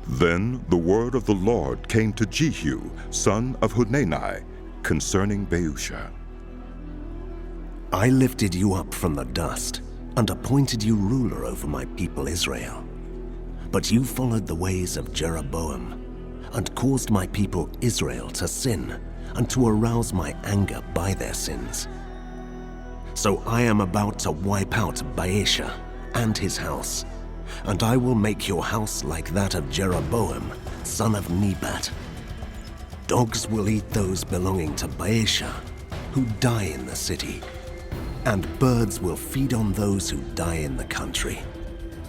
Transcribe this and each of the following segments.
Then the word of the Lord came to Jehu, son of Hanani, concerning Baasha. I lifted you up from the dust and appointed you ruler over my people Israel. But you followed the ways of Jeroboam and caused my people Israel to sin and to arouse my anger by their sins. So I am about to wipe out Baasha and his house, and I will make your house like that of Jeroboam, son of Nebat. Dogs will eat those belonging to Baasha who die in the city, and birds will feed on those who die in the country.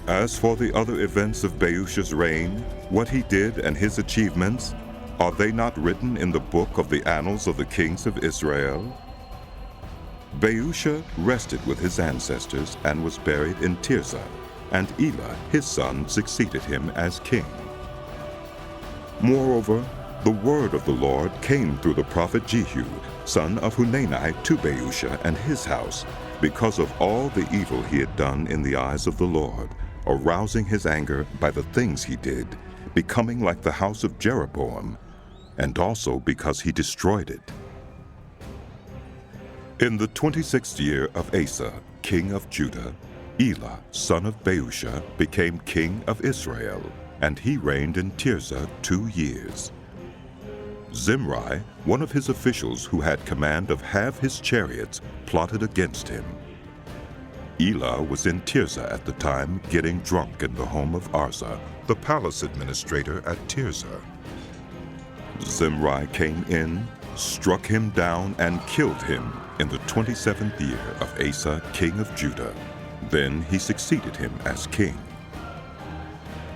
As for the other events of Baasha's reign, what he did and his achievements, are they not written in the book of the annals of the kings of Israel? Baasha rested with his ancestors and was buried in Tirzah, and Elah, his son, succeeded him as king. Moreover, the word of the Lord came through the prophet Jehu, son of Hanani, to Baasha and his house, because of all the evil he had done in the eyes of the Lord, arousing his anger by the things he did, becoming like the house of Jeroboam, and also because he destroyed it. In the 26th year of Asa, king of Judah, Elah, son of Baasha, became king of Israel, and he reigned in Tirzah 2 years. Zimri, one of his officials who had command of half his chariots, plotted against him. Elah was in Tirzah at the time, getting drunk in the home of Arza, the palace administrator at Tirzah. Zimri came in, struck him down, and killed him in the 27th year of Asa, king of Judah. Then he succeeded him as king.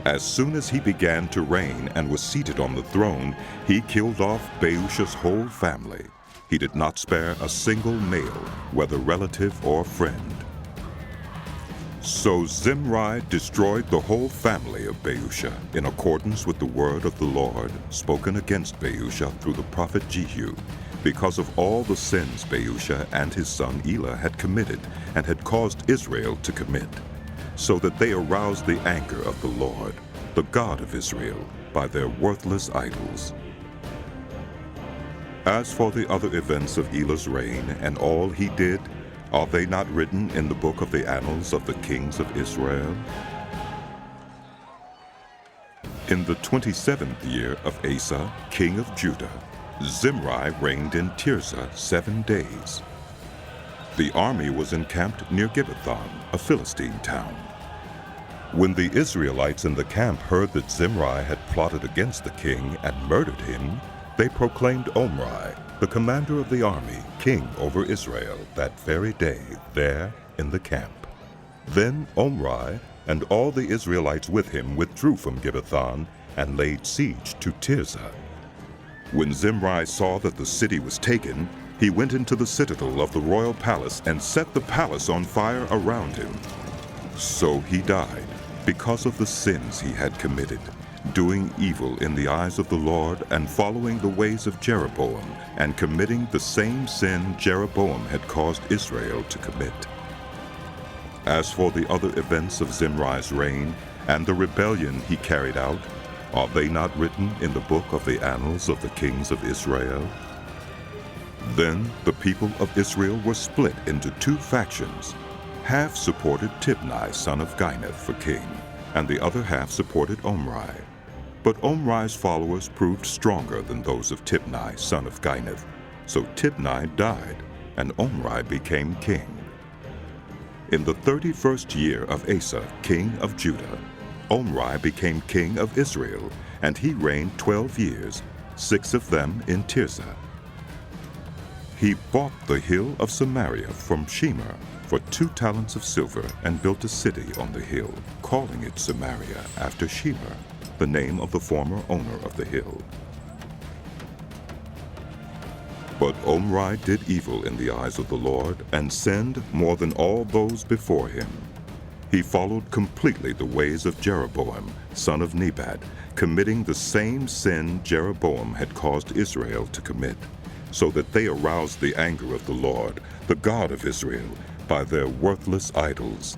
As soon as he began to reign and was seated on the throne, he killed off Baasha's whole family. He did not spare a single male, whether relative or friend. So Zimri destroyed the whole family of Baasha in accordance with the word of the Lord spoken against Baasha through the prophet Jehu, because of all the sins Baasha and his son Elah had committed and had caused Israel to commit, so that they aroused the anger of the Lord, the God of Israel, by their worthless idols. As for the other events of Elah's reign and all he did, are they not written in the book of the annals of the kings of Israel? In the 27th year of Asa, king of Judah, Zimri reigned in Tirzah 7 days. The army was encamped near Gibbethon, a Philistine town. When the Israelites in the camp heard that Zimri had plotted against the king and murdered him, they proclaimed Omri, the commander of the army, king over Israel that very day there in the camp. Then Omri and all the Israelites with him withdrew from Gibbethon and laid siege to Tirzah. When Zimri saw that the city was taken, he went into the citadel of the royal palace and set the palace on fire around him. So he died because of the sins he had committed, doing evil in the eyes of the Lord and following the ways of Jeroboam and committing the same sin Jeroboam had caused Israel to commit. As for the other events of Zimri's reign and the rebellion he carried out, are they not written in the book of the annals of the kings of Israel? Then the people of Israel were split into 2 factions. Half supported Tibni, son of Gineth, for king, and the other half supported Omri. But Omri's followers proved stronger than those of Tibni, son of Gineth. So Tibni died, and Omri became king. In the 31st year of Asa, king of Judah, Omri became king of Israel, and he reigned 12 years, 6 of them in Tirzah. He bought the hill of Samaria from Shemer for 2 talents of silver and built a city on the hill, calling it Samaria after Shemer, the name of the former owner of the hill. But Omri did evil in the eyes of the Lord and sinned more than all those before him. He followed completely the ways of Jeroboam, son of Nebat, committing the same sin Jeroboam had caused Israel to commit, so that they aroused the anger of the Lord, the God of Israel, by their worthless idols.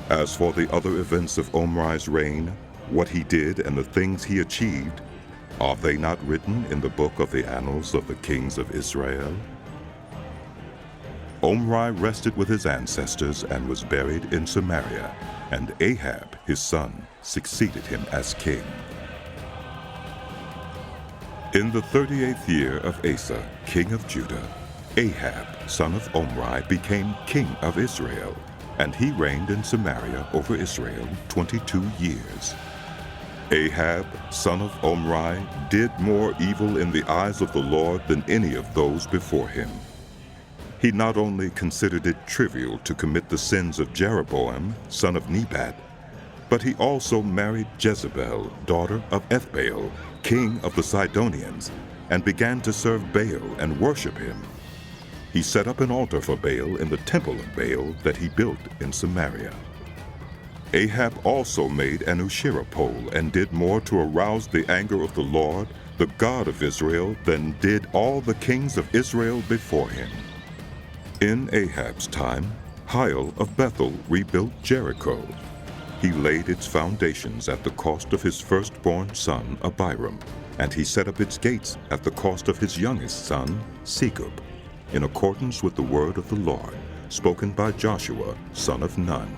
As for the other events of Omri's reign, what he did and the things he achieved, are they not written in the book of the annals of the kings of Israel? Omri rested with his ancestors and was buried in Samaria, and Ahab, his son, succeeded him as king. In the 38th year of Asa, king of Judah, Ahab, son of Omri, became king of Israel, and he reigned in Samaria over Israel 22 years. Ahab, son of Omri, did more evil in the eyes of the Lord than any of those before him. He not only considered it trivial to commit the sins of Jeroboam, son of Nebat, but he also married Jezebel, daughter of Ethbaal, king of the Sidonians, and began to serve Baal and worship him. He set up an altar for Baal in the temple of Baal that he built in Samaria. Ahab also made an Asherah pole and did more to arouse the anger of the Lord, the God of Israel, than did all the kings of Israel before him. In Ahab's time, Hiel of Bethel rebuilt Jericho. He laid its foundations at the cost of his firstborn son, Abiram, and he set up its gates at the cost of his youngest son, Segub, in accordance with the word of the Lord, spoken by Joshua, son of Nun.